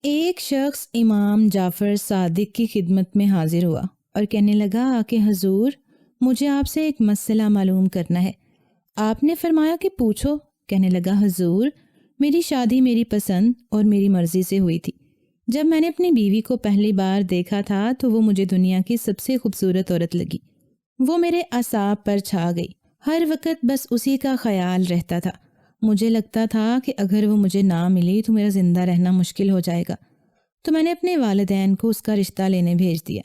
ایک شخص امام جعفر صادق کی خدمت میں حاضر ہوا اور کہنے لگا کہ حضور، مجھے آپ سے ایک مسئلہ معلوم کرنا ہے۔ آپ نے فرمایا کہ پوچھو۔ کہنے لگا حضور، میری شادی میری پسند اور میری مرضی سے ہوئی تھی۔ جب میں نے اپنی بیوی کو پہلی بار دیکھا تھا تو وہ مجھے دنیا کی سب سے خوبصورت عورت لگی۔ وہ میرے اعصاب پر چھا گئی، ہر وقت بس اسی کا خیال رہتا تھا۔ مجھے لگتا تھا کہ اگر وہ مجھے نہ ملی تو میرا زندہ رہنا مشکل ہو جائے گا، تو میں نے اپنے والدین کو اس کا رشتہ لینے بھیج دیا۔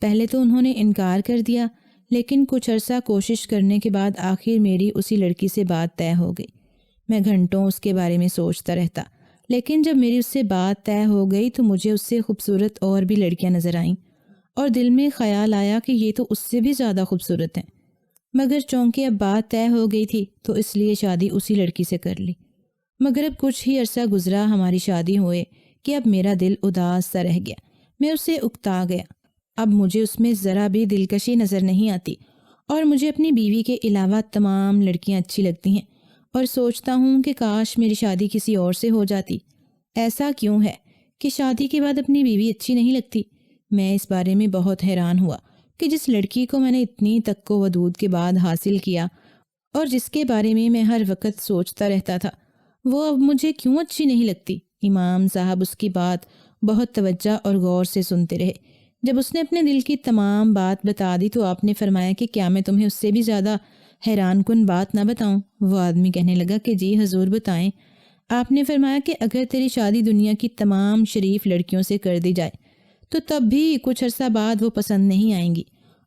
پہلے تو انہوں نے انکار کر دیا، لیکن کچھ عرصہ کوشش کرنے کے بعد آخر میری اسی لڑکی سے بات طے ہو گئی۔ میں گھنٹوں اس کے بارے میں سوچتا رہتا، لیکن جب میری اس سے بات طے ہو گئی تو مجھے اس سے خوبصورت اور بھی لڑکیاں نظر آئیں اور دل میں خیال آیا کہ یہ تو اس سے بھی زیادہ خوبصورت ہیں، مگر چونکہ اب بات طے ہو گئی تھی تو اس لیے شادی اسی لڑکی سے کر لی۔ مگر اب کچھ ہی عرصہ گزرا ہماری شادی ہوئے کہ اب میرا دل اداس سا رہ گیا، میں اس سے اکتا گیا۔ اب مجھے اس میں ذرا بھی دلکشی نظر نہیں آتی اور مجھے اپنی بیوی کے علاوہ تمام لڑکیاں اچھی لگتی ہیں اور سوچتا ہوں کہ کاش میری شادی کسی اور سے ہو جاتی۔ ایسا کیوں ہے کہ شادی کے بعد اپنی بیوی اچھی نہیں لگتی؟ میں اس بارے میں بہت حیران ہوا کہ جس لڑکی کو میں نے اتنی تک و ودود کے بعد حاصل کیا اور جس کے بارے میں میں ہر وقت سوچتا رہتا تھا، وہ اب مجھے کیوں اچھی نہیں لگتی؟ امام صاحب اس کی بات بہت توجہ اور غور سے سنتے رہے۔ جب اس نے اپنے دل کی تمام بات بتا دی تو آپ نے فرمایا کہ کیا میں تمہیں اس سے بھی زیادہ حیران کن بات نہ بتاؤں؟ وہ آدمی کہنے لگا کہ جی حضور بتائیں۔ آپ نے فرمایا کہ اگر تیری شادی دنیا کی تمام شریف لڑکیوں سے کر دی جائے تو تب بھی کچھ عرصہ بعد وہ پسند نہیں آئیں گی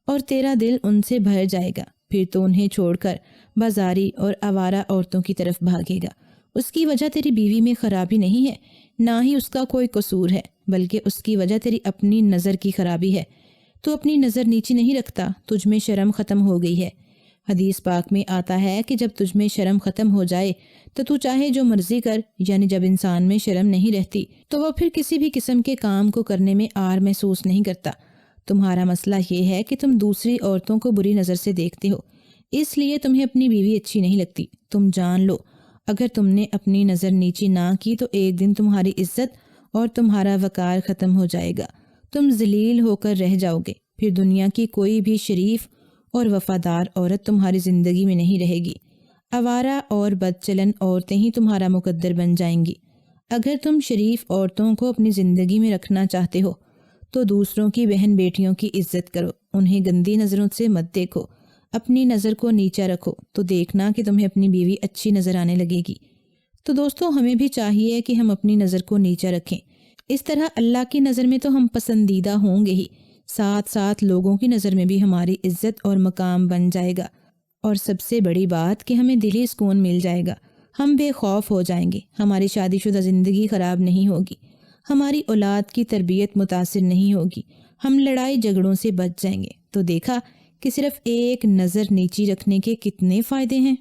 اور تیرا دل ان سے بھر جائے گا، پھر تو انہیں چھوڑ کر بازاری اور آوارہ عورتوں کی طرف بھاگے گا۔ اس کی وجہ تیری بیوی میں خرابی نہیں ہے، نہ ہی اس کا کوئی قصور ہے، بلکہ اس کی وجہ تیری اپنی نظر کی خرابی ہے۔ تو اپنی نظر نیچی نہیں رکھتا، تجھ میں شرم ختم ہو گئی ہے۔ حدیث پاک میں آتا ہے کہ جب تجھ میں شرم ختم ہو جائے تو چاہے جو مرضی کر، یعنی جب انسان میں شرم نہیں رہتی تو وہ پھر کسی بھی قسم کے کام کو کرنے میں آر محسوس نہیں کرتا۔ تمہارا مسئلہ یہ ہے کہ تم دوسری عورتوں کو بری نظر سے دیکھتے ہو، اس لیے تمہیں اپنی بیوی اچھی نہیں لگتی۔ تم جان لو، اگر تم نے اپنی نظر نیچی نہ کی تو ایک دن تمہاری عزت اور تمہارا وقار ختم ہو جائے گا، تم ذلیل ہو کر رہ جاؤ گے، پھر دنیا کی کوئی بھی شریف اور وفادار عورت تمہاری زندگی میں نہیں رہے گی، آوارہ اور بدچلن عورتیں ہی تمہارا مقدر بن جائیں گی۔ اگر تم شریف عورتوں کو اپنی زندگی میں رکھنا چاہتے ہو تو دوسروں کی بہن بیٹیوں کی عزت کرو، انہیں گندی نظروں سے مت دیکھو، اپنی نظر کو نیچا رکھو، تو دیکھنا کہ تمہیں اپنی بیوی اچھی نظر آنے لگے گی۔ تو دوستو، ہمیں بھی چاہیے کہ ہم اپنی نظر کو نیچا رکھیں، اس طرح اللہ کی نظر میں تو ہم پسندیدہ ہوں گے ہی، ساتھ ساتھ لوگوں کی نظر میں بھی ہماری عزت اور مقام بن جائے گا، اور سب سے بڑی بات کہ ہمیں دلی سکون مل جائے گا، ہم بے خوف ہو جائیں گے، ہماری شادی شدہ زندگی خراب نہیں ہوگی، ہماری اولاد کی تربیت متاثر نہیں ہوگی، ہم لڑائی جھگڑوں سے بچ جائیں گے۔ تو دیکھا کہ صرف ایک نظر نیچی رکھنے کے کتنے فائدے ہیں۔